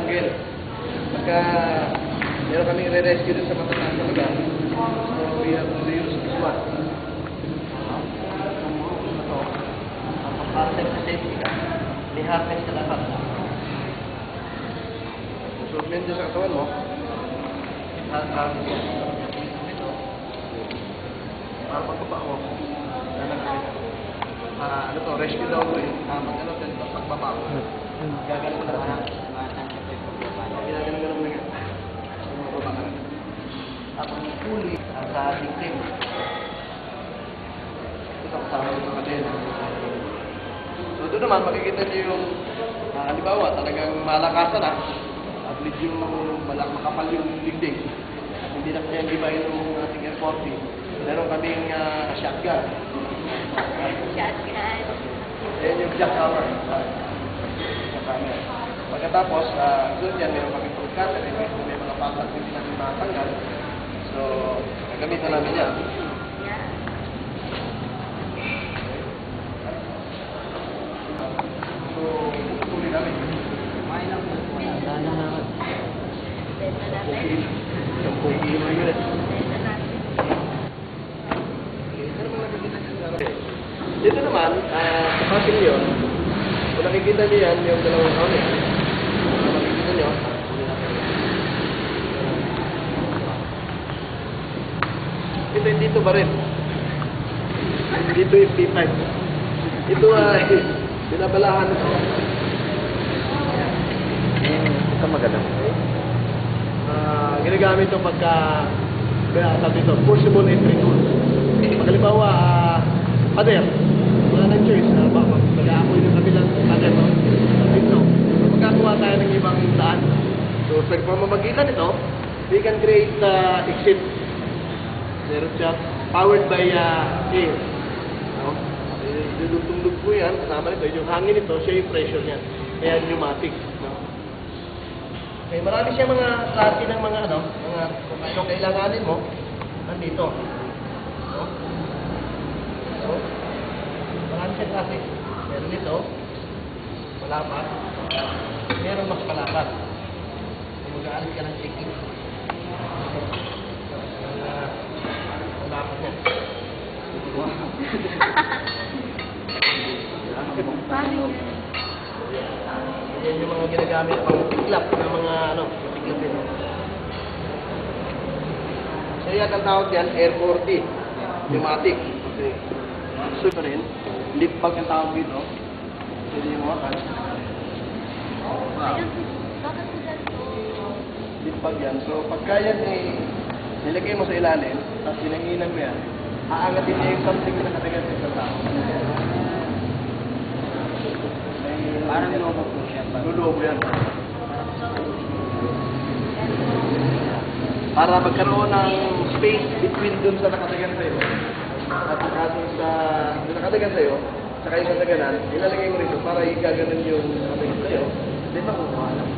jungle. Pagka meron kaming re-rescue dun sa matataas na lugar, so we have to use this one. Para sa safety ka, may harness ka dapat. So, medyo sa katawan mo, Ito, para pagbaba mo, ano to, rescue daw ko eh. Mag-ano ganito, pagbaba mo. Gaganon ka na. Ginaganon mo na yan. Pagbaba ka na. tapos yung puli sa victim. Ito kasama yung kadena. So, doon naman, makikita niyo yung, halimbawa, talagang malakasan na. At medyo makapal yung dingding. Hindi na kaya gibahin ng ating airport. Meron kaming shotgun. Shotgun. Ayan yung jackhammer. Pagkatapos, doon yan, meron kaming fruit cutter. May mga patas hindi natin makatanggal. So, gagamitan namin yan. So, tuloy namin. Kumain lang po. Dahan-dahan. Sampung kilo yun eh. Dito naman, sa pavilyon, kung nakikita niyo yan, yung dalawang taon yan, kung nakikita niyo, ito dito pa rin. Dito yung P5. Ito ay binabalahan ito. Ito maganda. Ginagamit ito pagka sabi ito, forcible entry tool. Pagkalibawa, pader, wala nang choice. Mag-aamoy yung kabilang pader, no? Ito. Magkakawa tayo ng ibang daan. So, sa pamamagitan ito, we can create exit. Meron siya, powered by air. No? Dudugtong-dug po yan, kasama nito. Yung hangin nito, siya yung pressure niya. Kaya pneumatic. No? Okay, marami siya mga klase ng mga kung ano kailanganin mo, nandito. No? So, marami siya klase. Meron dito, malapat. Meron mas malapat. Kung mag-aalis ka ng checking. Malapat niya. Yan yung mga ginagamit pang tiklap ng mga tiklap din. So yan ang tawag yan, Air 40. Pneumatic. Okay. So ito rin, lift bag ang tawag dito. Pwede yung mga lift bag yan. So pagka yan nilagay mo sa ilalim, tapos sinanginan mo yan, aangatin niya yung something na nakatagal sa isang tao. Parang lobo po siya. Lulubo yan. Para magkaroon ng space between dun sa nakatagan sa'yo at saka dun sa nakatagan sa'yo, saka yung nataganan, ilalagay mo rito para igaganon yung nakatagan sa'yo, then makukuha lang.